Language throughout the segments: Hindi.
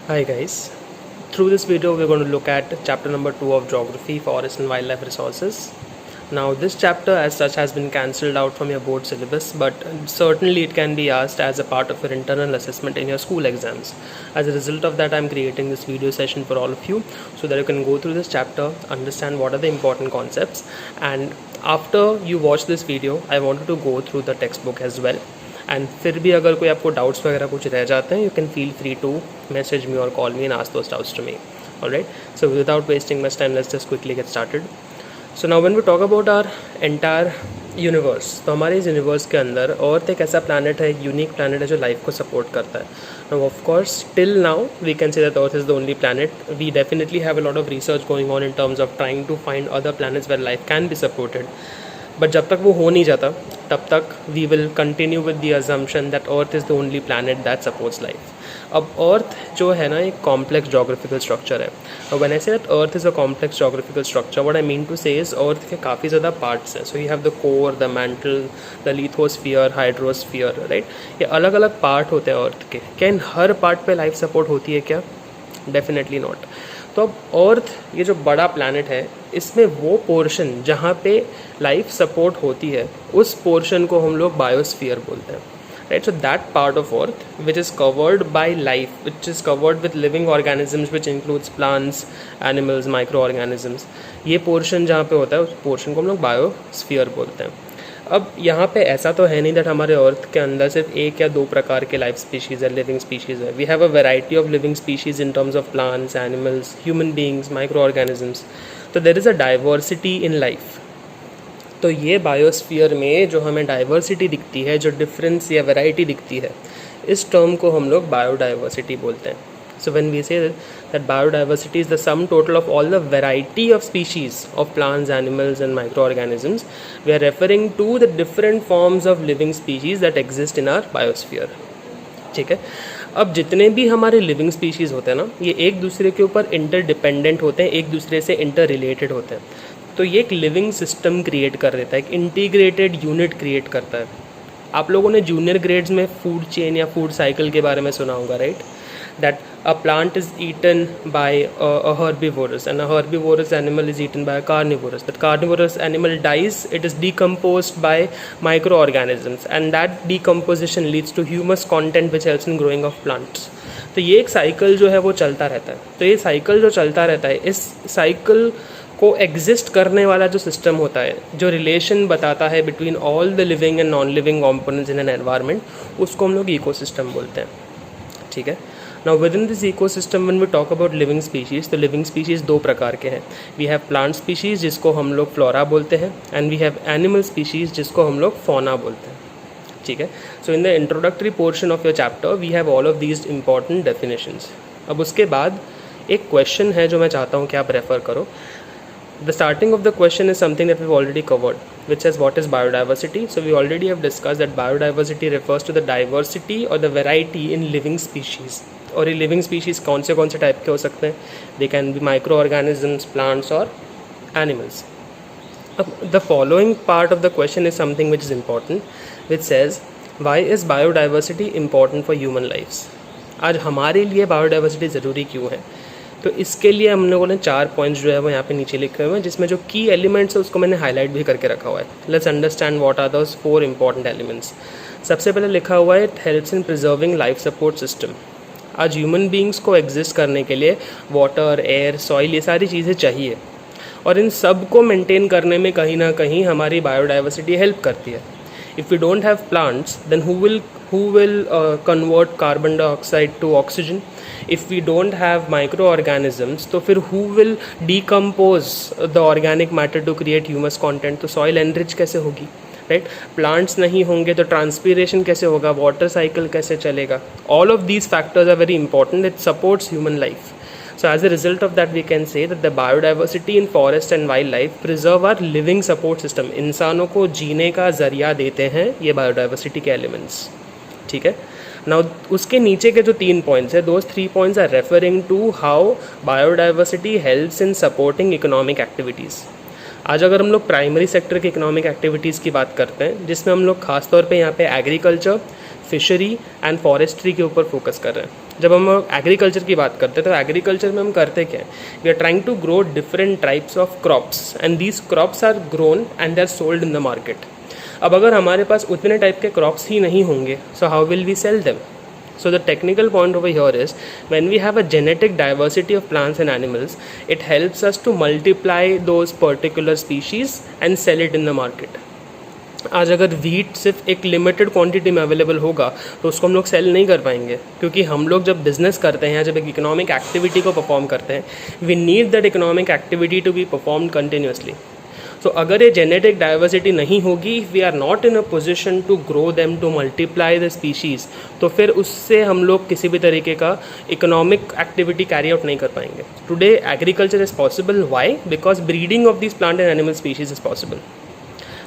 Hi guys, through this video we're going to look at chapter number 2 of Geography, Forest and Wildlife Resources. Now this chapter as such has been cancelled out from your board syllabus, but certainly it can be asked as a part of your internal assessment in your school exams. As a result of that, I'm creating this video session for all of you so that you can go through this chapter, understand what are the important concepts, and after you watch this video I wanted to go through the textbook as well. And फिर भी अगर कोई आपको डाउट्स वगैरह कुछ रह जाते हैं, you can feel free to message me और call me and ask those doubts to me. Alright, so without wasting much time let's just quickly get started. So now when we talk about our entire universe, तो हमारे इस यूनिवर्स के अंदर अर्थ एक ऐसा प्लानट है, यूनिक प्लानट है जो लाइफ को सपोर्ट करता है. Now of course till now we can say that earth is the only planet. We definitely have a lot of research going on in terms of trying to find other planets where life can be supported. But जब तक वो हो नहीं जाता तब तक we will continue with the assumption that earth is the only planet that supports life. अब अर्थ जो है ना, एक कॉम्प्लेक्स जोग्राफिकल स्ट्रक्चर है. और when I say that earth is a complex geographical structure, what I mean to say is earth के काफ़ी ज़्यादा पार्ट्स हैं. So you have the core, the mantle, the lithosphere, hydrosphere, right. ये अलग अलग पार्ट होते हैं अर्थ के. क्या इन हर पार्ट पे लाइफ सपोर्ट होती है क्या? Definitely not. तो अब अर्थ ये जो बड़ा प्लैनेट है, इसमें वो पोर्शन जहाँ पे लाइफ सपोर्ट होती है उस पोर्शन को हम लोग बायोस्फीयर बोलते हैं, right. So that part of earth which is covered by life, which is covered with living organisms which includes plants, animals, micro organisms, ये पोर्शन जहाँ पे होता है उस पोर्शन को हम लोग बायोस्फीयर बोलते हैं. अब यहाँ पे ऐसा तो है नहीं दैट हमारे अर्थ के अंदर सिर्फ एक या दो प्रकार के लाइफ स्पीशीज़ है, लिविंग स्पीशीज़ है. We have a variety of living species in terms of plants, animals, human beings, micro organisms. तो there is a diversity in life. तो ये बायोस्फीयर में जो हमें डाइवर्सिटी दिखती है, जो डिफरेंस या वैरायटी दिखती है, इस टर्म को हम लोग बायोडाइवर्सिटी बोलते हैं. So when we say that biodiversity is the sum total of all the variety of species of plants, animals and microorganisms, we are referring to the different forms of living species that exist in our biosphere. ठीक है. अब जितने भी हमारे लिविंग स्पीशीज़ होते हैं ना, ये एक दूसरे के ऊपर इंटरडिपेंडेंट होते हैं, एक दूसरे से इंटर रिलेटेड होते हैं. तो ये एक लिविंग सिस्टम क्रिएट कर देता है, एक इंटीग्रेटेड यूनिट क्रिएट करता है. आप लोगों ने जूनियर ग्रेड्स में फूड चेन या फूड साइकिल के बारे में सुना होगा, right. That a plant is eaten by a herbivorous, and a herbivorous animal is eaten by a carnivorous. That carnivorous animal dies, it is decomposed by microorganisms, and that decomposition leads to humus content which helps in growing of plants. तो ये एक साइकिल जो है वो चलता रहता है. तो ये साइकिल जो चलता रहता है, इस साइकिल को एग्जिस्ट करने वाला जो सिस्टम होता है, जो रिलेशन बताता है between all the living and non living components in an environment, उसको हम लोग इकोसिस्टम बोलते हैं. ठीक है. Now within this ecosystem when we talk about living species, तो living species दो प्रकार के हैं. We have plant species जिसको हम लोग flora बोलते हैं, and we have animal species जिसको हम लोग fauna बोलते हैं. ठीक है. So in the introductory portion of your chapter we have all of these important definitions. अब उसके बाद एक question है जो मैं चाहता हूँ कि आप रेफ़र करो. The starting of the question is something that we've already covered, which says what is biodiversity. So we already have discussed that biodiversity refers to the diversity or the variety in living species. और ये लिविंग स्पीशीज़ कौन से टाइप के हो सकते हैं? They can be micro organisms, plants और एनिमल्स. अब the following part of the question is something which is important, which says why is biodiversity important for human lifes. आज हमारे लिए बायोडाइवर्सिटी ज़रूरी क्यों है? तो इसके लिए हम लोगों ने 4 पॉइंट्स जो है वो यहाँ पे नीचे लिखे हुए हैं, जिसमें जो की एलिमेंट्स है उसको मैंने हाईलाइट भी करके रखा हुआ है. Let's understand what are those 4 important elements. सबसे पहले लिखा हुआ है it helps in preserving life support system. आज ह्यूमन बींग्स को एग्जिस्ट करने के लिए वाटर, एयर, सॉइल, ये सारी चीज़ें चाहिए, और इन सब को मेंटेन करने में कहीं ना कहीं हमारी बायोडाइवर्सिटी हेल्प करती है. If we don't have plants then who will convert carbon dioxide to oxygen. If we don't have micro organisms तो फिर who will decompose the organic matter to create humus content. तो सॉइल एनरिच कैसे होगी, राइट. प्लांट्स नहीं होंगे तो ट्रांसपीरेशन कैसे होगा, वाटर साइकिल कैसे चलेगा. All of these factors are very important. It supports human life. So as a result of that we can say that the biodiversity in forest and wild life preserve are living support system. इंसानों को जीने का जरिया देते हैं ये बायोडाइवर्सिटी के एलिमेंट्स. ठीक है. नाउ उसके नीचे के जो 3 पॉइंट्स है, those 3 points are referring to how biodiversity helps in supporting economic activities. आज अगर हम लोग प्राइमरी सेक्टर की इकोनॉमिक एक्टिविटीज़ की बात करते हैं, जिसमें हम लोग खासतौर पे यहाँ पे एग्रीकल्चर, फिशरी एंड फॉरेस्ट्री के ऊपर फोकस कर रहे हैं। जब हम एग्रीकल्चर की बात करते हैं तो एग्रीकल्चर में हम करते क्या है, we are trying to grow different types of crops and these crops are grown and they are sold in the market. अब अगर हमारे पास उतने टाइप के क्रॉप्स ही नहीं होंगे, so how will we sell them? So the technical point over here is when we have a genetic diversity of plants and animals, it helps us to multiply those particular species and sell it in the market. आज अगर वीट सिर्फ एक लिमिटेड क्वांटिटी में अवेलेबल होगा तो उसको हम लोग सेल नहीं कर पाएंगे, क्योंकि हम लोग जब बिजनेस करते हैं, जब एक इकोनॉमिक एक्टिविटी को परफॉर्म करते हैं, we need that economic activity to be performed continuously. So अगर ये जेनेटिक डाइवर्सिटी नहीं होगी, we are not in a position to grow them, to multiply the species, तो फिर उससे हम लोग किसी भी तरीके का इकोनॉमिक एक्टिविटी कैरी आउट नहीं कर पाएंगे। Today agriculture is possible, why? Because breeding of this plant and animal species is possible.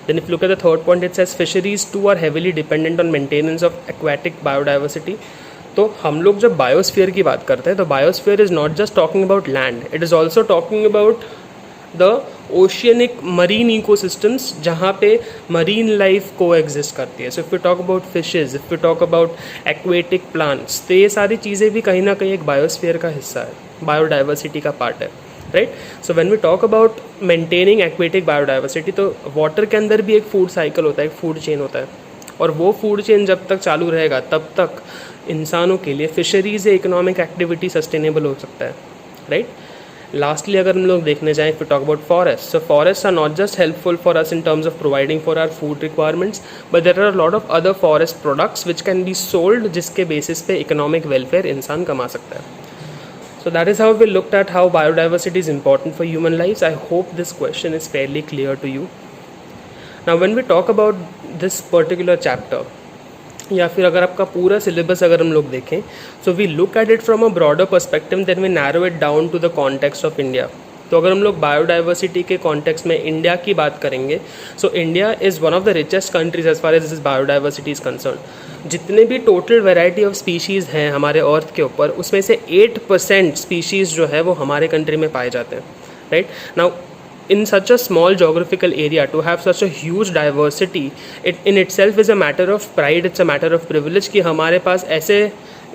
Then if you look at the third point, it says fisheries too are heavily dependent on maintenance of aquatic biodiversity. तो हम लोग जब बायोस्फीयर की बात करते हैं तो biosphere is not just talking about land, it is also talking about the oceanic marine ecosystems जहाँ पे मरीन लाइफ को एग्जिस्ट करती है। So if you talk about fishes, if you talk about aquatic plants, तो ये सारी चीज़ें भी कहीं ना कहीं एक बायोस्फीयर का हिस्सा है, बायोडाइवर्सिटी का पार्ट है, right? So when we talk about maintaining aquatic biodiversity, तो वाटर के अंदर भी एक फूड साइकिल होता है, एक फूड चेन होता है, और वो फूड चेन जब तक चालू रहेगा तब तक इंसानों के लिए फिशरीज या इकोनॉमिक एक्टिविटी सस्टेनेबल हो सकता है, राइट? लास्टली अगर हम लोग देखने जाएँ, if you talk about forest, so forest are not just helpful for us in terms of providing for our food requirements, but there are lot of other forest products which can be sold, जिसके बेसिस पे इकोनॉमिक वेलफेयर इंसान कमा सकता है। So that is how we looked at how biodiversity is important for human lives. I hope this question is fairly clear to you. Now when we talk about this particular chapter, या फिर अगर आपका पूरा सिलेबस अगर हम लोग देखें, so we look at it from a broader perspective, then we narrow it down to the context of India. तो अगर हम लोग बायोडाइवर्सिटी के कॉन्टेक्स्ट में इंडिया की बात करेंगे, so India is one of the richest countries as far as this biodiversity is concern. जितने भी टोटल वैरायटी ऑफ स्पीशीज़ हैं हमारे अर्थ के ऊपर, उसमें से 8% स्पीशीज़ जो है वो हमारे कंट्री में पाए जाते हैं, right? Now in such a small geographical area to have such a huge diversity, it in itself is a matter of pride, it's a matter of privilege कि हमारे पास ऐसे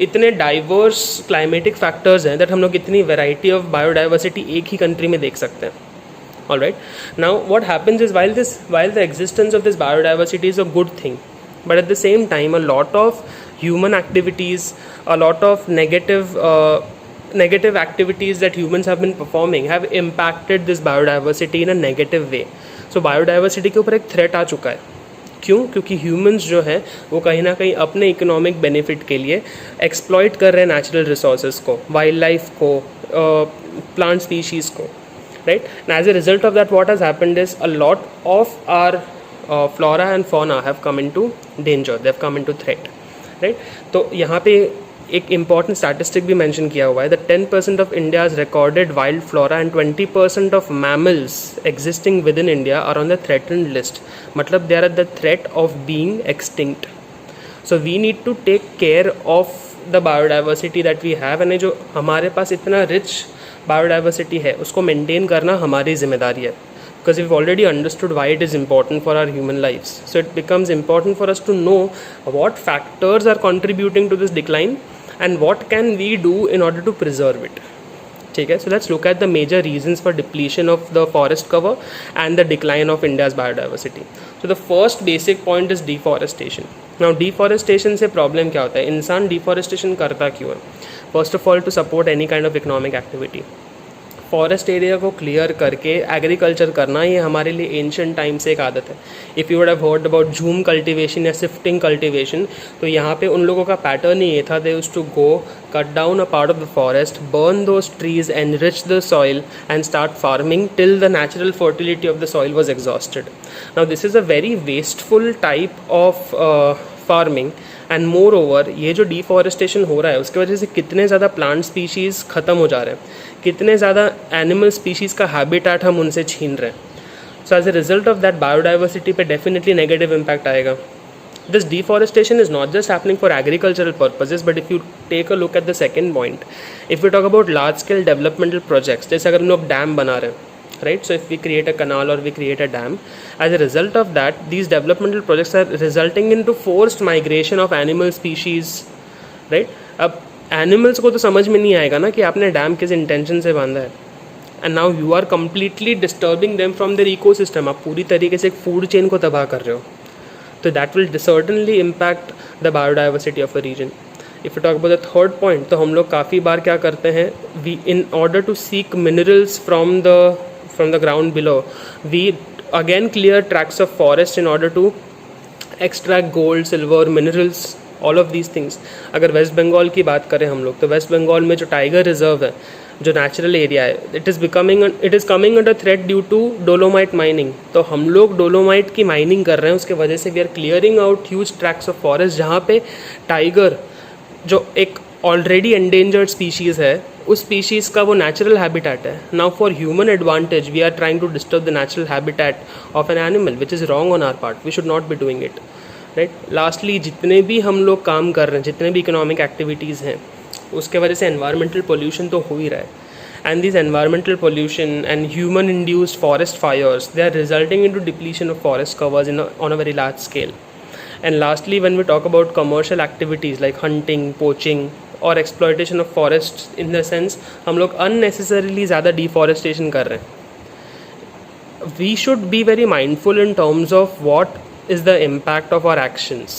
इतने डाइवर्स क्लाइमेटिक फैक्टर्स हैं दैट हम लोग इतनी वैरायटी ऑफ बायोडाइवर्सिटी एक ही कंट्री में देख सकते हैं। All right, now what happens is while the existence of this biodiversity is a good thing, but at the same time a lot of human activities, a lot of negative activities that humans have been performing have impacted this biodiversity in a negative way. So biodiversity के ऊपर एक threat आ चुका है। क्यों? क्योंकि ह्यूमंस जो है वो कहीं ना कहीं अपने इकोनॉमिक बेनिफिट के लिए एक्सप्लॉइट कर रहे हैं नेचुरल रिसोर्सेज को, वाइल्ड लाइफ को, प्लांट स्पीशीज़ को, right? And as a result of that what has happened is a lot of our flora and fauna have come into danger, they have come into threat, right? तो यहाँ पे एक इम्पॉर्टेंट स्टैटिस्टिक भी मेंशन किया हुआ है that 10% of India's recorded wild flora and 20% of mammals existing within India are on the threatened list, मतलब they are at the threat of being extinct. So we need to take care of the biodiversity that we have, and जो हमारे पास इतना रिच बायोडाइवर्सिटी है उसको मेंटेन करना हमारी जिम्मेदारी है, because we've already understood why it is important for our human lives. So it becomes important for us to know what factors are contributing to this decline and what can we do in order to preserve it. Okay, so let's look at the major reasons for depletion of the forest cover and the decline of India's biodiversity. So the first basic point is deforestation. Now deforestation से problem क्या होता है, इंसान deforestation करता क्यों है? First of all, to support any kind of economic activity. Forest area को क्लियर करके एग्रीकल्चर करना ये हमारे लिए एंशिएंट टाइम से एक आदत है। If you would have heard about झूम कल्टीवेशन या शिफ्टिंग कल्टीवेशन, तो यहाँ पे उन लोगों का पैटर्न ही ये था, they used to go cut down a part of the forest, burn those trees, enrich the soil and start farming till the natural fertility of the soil was exhausted. Now this is a very wasteful type of farming, and more over ये जो डिफॉरेस्टेशन हो रहा है उसकी वजह से कितने ज़्यादा प्लांट स्पीशीज़ ख़त्म हो जा रहे हैं, कितने ज़्यादा एनिमल स्पीशीज़ का हैबिटेट हम उनसे छीन रहे हैं। So as a result of that biodiversity पे डेफिनेटली नेगेटिव इम्पैक्ट आएगा। This deforestation is not just happening for agricultural purposes, but if you take a look at the second point, if you talk about large scale developmental projects, जैसे अगर हम लोग डैम बना रहे हैं, right? So if we create a canal or we create a dam, as a result of that, these developmental projects are resulting into forced migration of animal species, right? अब एनिमल्स को तो समझ में नहीं आएगा ना कि आपने डैम किस इंटेंशन से बांधा है, and now you are completely disturbing them from their ecosystem. आप पूरी तरीके से एक फूड चेन को तबाह कर रहे हो, तो that will certainly impact the biodiversity of a region. If you talk about the third point, तो हम लोग काफ़ी बार क्या करते हैं, we in order to seek minerals from the ground below, we again clear tracts of forest in order to extract gold, silver, minerals, all of these things. अगर वेस्ट बंगाल की बात करें हम लोग, तो वेस्ट बंगाल में जो टाइगर रिजर्व है, जो नेचुरल एरिया है, it is coming under threat due to dolomite mining. तो हम लोग डोलोमाइट की माइनिंग कर रहे हैं, उसके वजह से we are clearing out huge tracts of forest, जहाँ पे टाइगर जो एक ऑलरेडी एंडेंजर्ड स्पीशीज़ है, उस स्पीशीज़ का वो नेचुरल हैबिटेट है. Now for human advantage we are trying to disturb the natural habitat of an animal, which is wrong on our part. We should not be doing it, right. Lastly, जितने भी हम लोग काम कर रहे हैं, जितने भी इकोनॉमिक एक्टिविटीज़ हैं, उसके वजह से एनवायरमेंटल पोल्यूशन तो हो ही रहा है. And this environmental pollution and human induced forest fires, they are resulting into depletion of forest covers on a very large scale. And lastly, when we talk about commercial activities like hunting, poaching or exploitation of forests, in the sense हम लोग unnecessarily ज़्यादा deforestation कर रहे हैं. We should be very mindful in terms of what is the impact of our actions.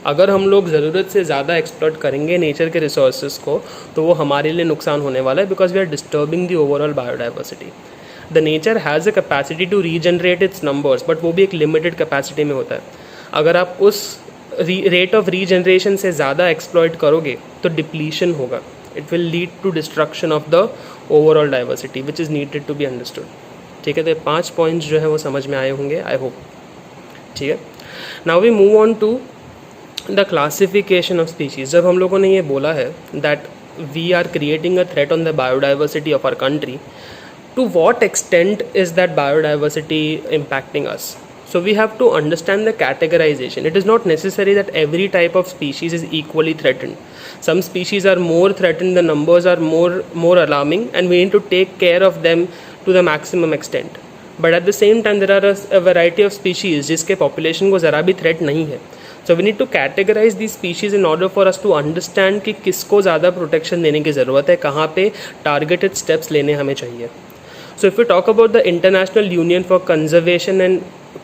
अगर हम लोग ज़रूरत से ज़्यादा एक्सप्लॉइट करेंगे नेचर के रिसोर्सेज को, तो वो हमारे लिए नुकसान होने वाला है, because we are disturbing the overall biodiversity. The nature has a capacity to regenerate its numbers, but वो भी एक लिमिटेड कैपेसिटी में होता है. अगर आप उस रेट ऑफ रीजनरेशन से ज़्यादा एक्सप्लॉइट करोगे तो डिप्लीशन होगा. It will lead to destruction of the overall diversity, which is needed to be understood. ठीक है, तो 5 पॉइंट्स जो है वो समझ में आए होंगे, आई होप. ठीक है, now we move on to the classification of species. जब हम लोगों ने ये बोला है that we are creating a threat on the biodiversity of our country, to what extent is that biodiversity impacting us? So we have to understand the categorization. It is not necessary that every type of species is equally threatened. Some species are more threatened, the numbers are more alarming, and we need to take care of them to the maximum extent. But at the same time, there are a variety of species जिसके population को ज़रा भी threat नहीं है. So we need to categorize these species in order for us to understand कि किसको ज़्यादा protection देने की ज़रूरत है, कहाँ पे targeted steps लेने हमें चाहिए. So if we talk about the International Union for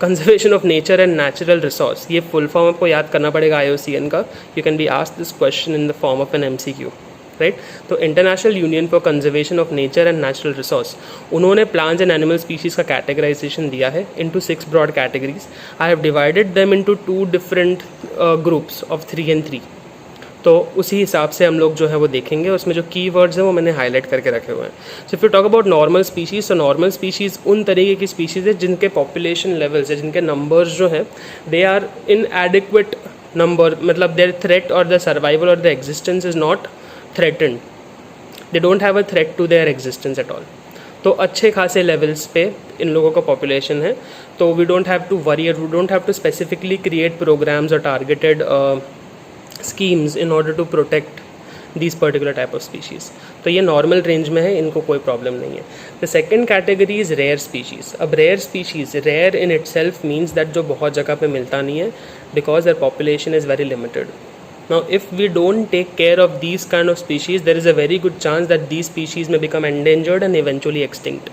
Conservation of Nature and Natural Resource, ये फुल फॉर्म आपको याद करना पड़ेगा IUCN का. You can be asked this question in the form of an MCQ, right. तो international union for conservation of nature and natural resource, उन्होंने प्लांट्स एंड एनिमल स्पीशीज़ का कैटेगराइजेशन दिया है into 6 broad categories. I have divided them into 2 different groups of 3 and 3. तो उसी हिसाब से हम लोग जो है वो देखेंगे. उसमें जो की वर्ड्स हैं वो मैंने हाईलाइट करके रखे हुए हैं. सो if you talk about normal species, तो नॉर्मल स्पीशीज़ उन तरीके की स्पीशीज़ है जिनके पॉपुलेशन लेवल्स है, जिनके नंबर्स जो हैं they are in adequate number, मतलब देयर थ्रेट और द सर्वाइवल और the existence is not threatened. They don't have a threat to their existence at all. तो अच्छे खासे लेवल्स पे इन लोगों का पॉपुलेशन है. तो we don't have to worry, we don't have to specifically create programs और targeted schemes in order to protect these particular type of species. तो ये नॉर्मल रेंज में है, इनको कोई प्रॉब्लम नहीं है. The second category is rare species. अब rare species, rare in it self means that जो बहुत जगह पे मिलता नहीं है, because their population is very limited. Now if we don't take care of these kind of species, there is a very good chance that these species may become endangered and eventually extinct.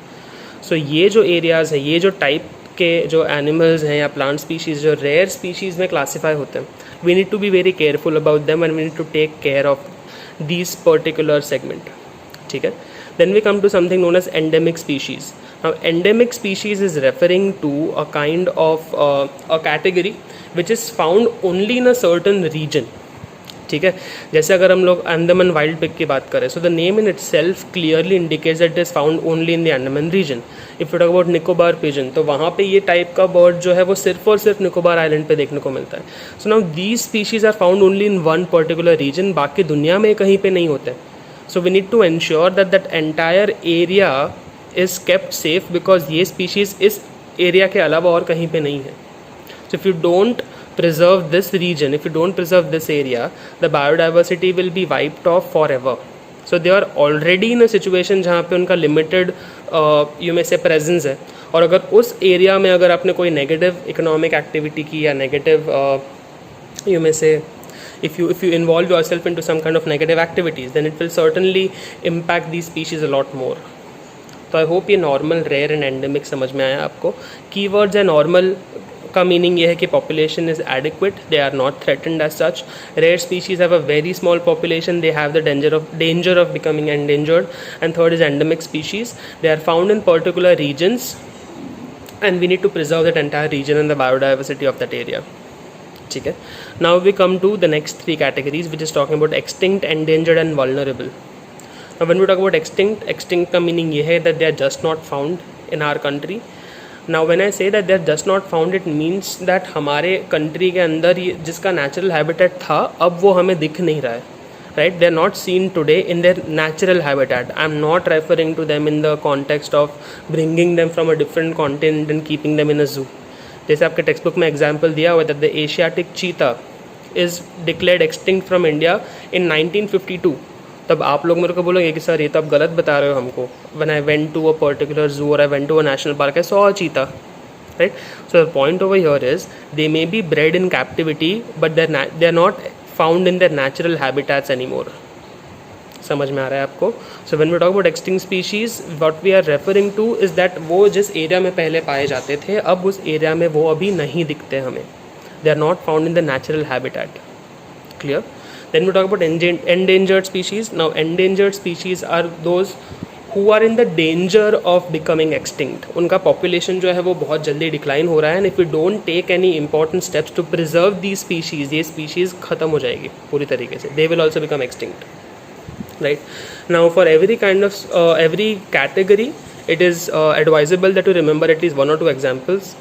So ये जो एरियाज़ है, ये जो टाइप के जो एनिमल्स हैं या प्लांट स्पीशीज़ जो रेयर स्पीशीज़ में क्लासीफाई होते हैं, we need to be very careful about them and we need to take care of these particular segment. ठीक है. Then we come to something known as endemic species. Now endemic species is referring to a kind of a category which is found only in a certain region. ठीक है. जैसे अगर हम लोग अंडमान वाइल्ड पिग की बात करें, so the name in it self clearly indicates that it is found only in the Andaman region. If you talk about Nicobar pigeon, तो वहाँ पे ये टाइप का बर्ड जो है वो सिर्फ और सिर्फ निकोबार आइलैंड पे देखने को मिलता है. So now these species are found only in one particular region, बाकी दुनिया में कहीं पे नहीं होते. So we need to ensure that that entire area is kept safe, because ये स्पीशीज़ इस एरिया के अलावा और कहीं पे नहीं है. So if you don't preserve this region, if you don't preserve this area, the biodiversity will be wiped off forever. So they are already in a situation जहाँ पे उनका लिमिटेड यू में से प्रेजेंस है, और अगर उस एरिया में अगर आपने कोई नेगेटिव इकोनॉमिक एक्टिविटी की या नेगेटिव यू में से if you involve yourself into some kind of negative activities, then it will certainly impact these species a lot more. तो आई होप ये नॉर्मल, रेयर एंड एंडेमिक समझ में आया आपको. कीवर्ड्स है नॉर्मल का मीनिंग ये है कि population is adequate, they are not threatened as such. Rare species have a very small population, they have the danger of becoming endangered. And third is endemic species, they are found in particular regions and we need to preserve that entire region and the biodiversity of that area. ठीक है. Now we come to the next three categories, which is talking about extinct, endangered and vulnerable. Now when we talk about extinct का meaning ये है that they are just not found in our country. Now when I say that they are just not found, it means that हमारे country के अंदर ये जिसका natural habitat था अब वो हमें दिख नहीं रहा है, right? They are not seen today in their natural habitat. I am not referring to them in the context of bringing them from a different continent and keeping them in a zoo. जैसे आपके टेक्स्ट बुक में एग्जाम्पल दिया हुआ the Asiatic cheetah is declared extinct from India in 1952. तब आप लोग मेरे को बोलोगे कि सर ये तो आप गलत बता रहे हो हमको. When I went to a particular zoo और I went to a national park I saw a cheetah, right? So the point over here is they may be bred in captivity but they are not found in their natural habitats anymore. समझ में आ रहा है आपको? So when we talk about extinct species, what we are referring to is that वो जिस एरिया में पहले पाए जाते थे अब उस एरिया में वो अभी नहीं दिखते हमें. They are not found in the natural habitat. Clear? Then we talk about endangered species. Now endangered species are those who are in the danger of becoming extinct. उनका population जो है वो बहुत जल्दी डिक्लाइन हो रहा है, and if we don't take any important steps to preserve these species, ये species ख़त्म हो जाएगी पूरी तरीके से. They will also become extinct. Right? Now for every kind of every category it is advisable that you remember at least one or two examples.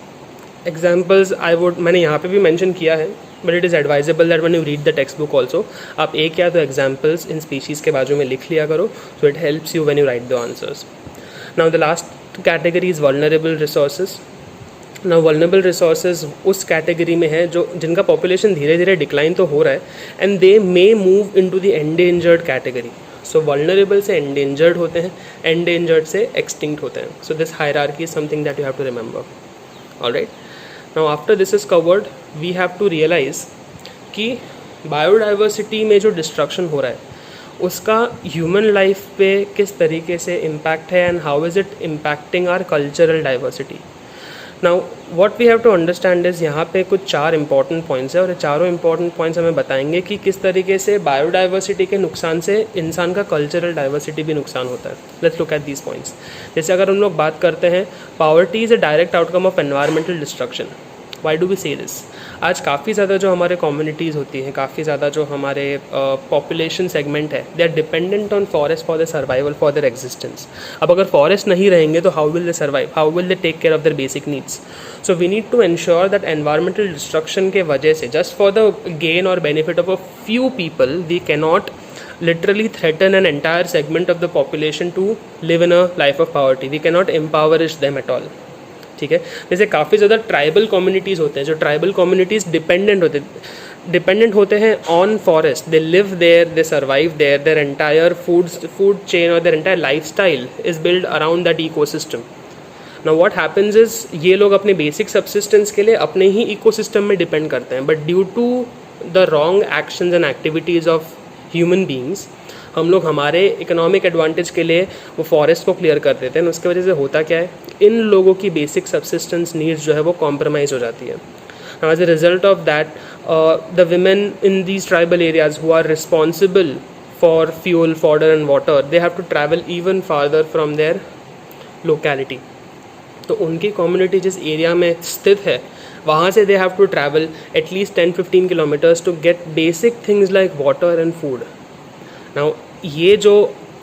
मैंने यहाँ पे भी mention किया है, but it is advisable that when you read the textbook also आप एक या दो examples इन species के बाजू में लिख लिया करो, so it helps you when you write the answers. Now the last category is vulnerable resources. Now vulnerable resources उस कैटेगरी में है जो जिनका पॉपुलेशन धीरे धीरे डिक्लाइन तो हो रहा है, and they may move into the endangered category. So vulnerable से एंडेंजर्ड होते हैं, एंडेंजर्ड से एक्सटिंक्ट होते हैं. So this hierarchy is something that you have to remember. Alright, now after this is covered we have to realise कि बायोडाइवर्सिटी में जो डिस्ट्रक्शन हो रहा है उसका ह्यूमन लाइफ पे किस तरीके से इम्पैक्ट है, and how is it impacting our cultural diversity. Now what we have to understand is यहाँ पे कुछ चार इंपॉर्टेंट पॉइंट्स है, और ये चारों इंपॉर्टेंट पॉइंट्स हमें बताएंगे कि किस तरीके से बायोडाइवर्सिटी के नुकसान से इंसान का कल्चरल डाइवर्सिटी भी नुकसान होता है. Let's look at these points. जैसे अगर हम लोग बात करते हैं, poverty is a direct outcome of environmental destruction. Why do we say this? आज काफ़ी ज़्यादा जो हमारे कम्युनिटीज़ होती हैं, काफ़ी ज़्यादा जो हमारे पॉपुलेशन सेगमेंट है, they are dependent on forest for the survival, for their existence. अब अगर फॉरेस्ट नहीं रहेंगे तो how will they survive, how will they take care of their basic needs. So we need to ensure that environmental destruction के वजह से जस्ट फॉर द गेन और benefit of a few people we cannot literally threaten an entire segment of the population to live in a life of poverty. We cannot impoverish them at all. ठीक है? जैसे काफ़ी ज़्यादा ट्राइबल कम्युनिटीज़ होते हैं, जो ट्राइबल कम्युनिटीज़ डिपेंडेंट होते हैं on forest. They live there, they survive there, their entire food chain और their entire lifestyle is build around that ecosystem. Now what happens is ये लोग अपने बेसिक सब्सिस्टेंस के लिए अपने ही इको सिस्टम में डिपेंड करते हैं, but due to the wrong actions and activities of human beings हम लोग हमारे इकोनॉमिक एडवांटेज के लिए वो फॉरेस्ट को क्लियर कर देते हैं. उसकी वजह से होता क्या है, इन लोगों की बेसिक सब्सिस्टेंस नीड्स जो है वो कॉम्प्रोमाइज़ हो जाती है. As a result of that the women in these tribal areas who are responsible for fuel, fodder and water, they have to travel even farther from their locality. तो उनकी कम्युनिटी जिस एरिया में स्थित है वहाँ से they have to travel at least 10-15 kilometres to get basic things like water and food. Now ये जो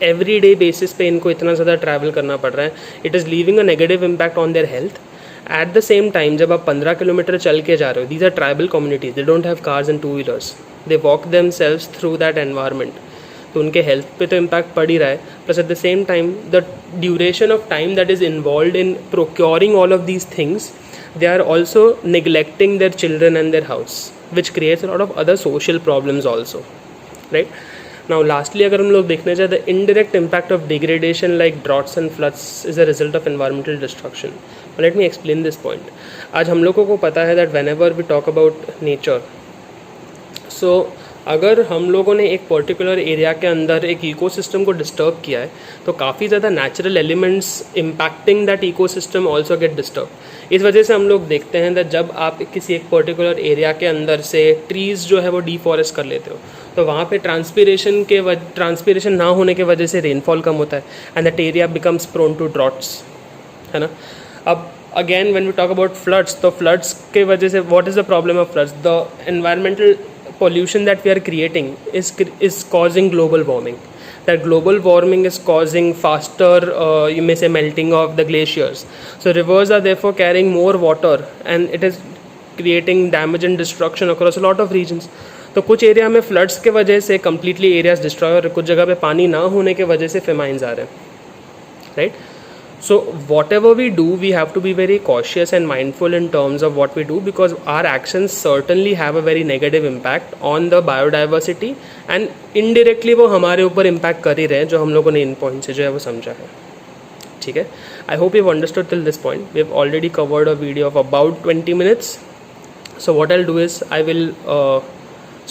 एवरी डे बेसिस पे इनको इतना ज़्यादा ट्रैवल करना पड़ रहा है, it is leaving a negative impact on their health. At the same time जब आप 15 किलोमीटर चल के जा रहे हो, these are tribal communities, they don't have cars and 2 wheelers, they walk themselves through that environment. तो उनके हेल्थ पे तो इम्पैक्ट पड़ ही रहा है, plus eight the same time the duration of time that is involve in procuring all of these things, they are also neglecting their children and their house, which creates a lot of other social problems also, right? Now lastly अगर हम लोग देखने जाए, the indirect impact of degradation like droughts and floods is a result of environmental destruction. Let me explain this point. आज हम लोगों को पता है that whenever we talk about nature, so अगर हम लोगों ने एक पर्टिकुलर एरिया के अंदर एक इकोसिस्टम को डिस्टर्ब किया है तो काफ़ी ज़्यादा natural elements impacting that ecosystem also get disturb. इस वजह से हम लोग देखते हैं दैट जब आप किसी एक पर्टिकुलर एरिया के अंदर से ट्रीज़ जो है वो डिफॉरेस्ट कर लेते हो तो वहाँ पे ट्रांसपीरेशन ना होने के वजह से रेनफॉल कम होता है and that area becomes prone to droughts, है ना। अब again when we talk about floods, तो फ्लड्स के वजह से what is the problem of floods? The environmental pollution that we are creating is causing global warming. That global warming is causing faster you may say melting of the glaciers, so rivers are therefore carrying more water and it is creating damage and destruction across a lot of regions. तो कुछ एरिया में फ्लड्स के वजह से कम्प्लीटली एरियाज डिस्ट्रॉय और कुछ जगह पे पानी ना होने के वजह से फेमाइंस आ रहे हैं, right. So whatever we do, we have to be very cautious and mindful in terms of what we do, because our actions certainly have a very negative impact on the biodiversity and indirectly वो हमारे ऊपर impact कर ही रहे हैं जो हम लोगों ने इन पॉइंट से जो है वो समझा है, ठीक है। I hope you've understood till this point. We've already covered a video of about 20 minutes. So what I'll do is I will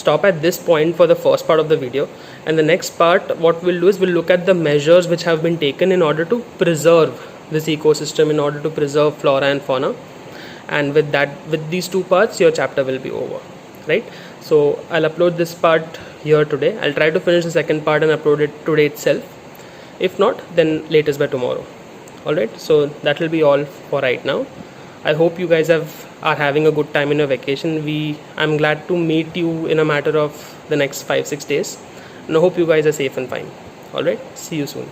stop at this point for the first part of the video, and the next part what we'll do is we'll look at the measures which have been taken in order to preserve this ecosystem, in order to preserve flora and fauna, and with these two parts your chapter will be over, right? So I'll upload this part here today. I'll try to finish the second part and upload it today itself. If not, then latest by tomorrow. All right, so that will be all for right now. I hope you guys are having a good time in your vacation. I'm glad to meet you in a matter of the next 5-6 days, and I hope you guys are safe and fine. All right, see you soon.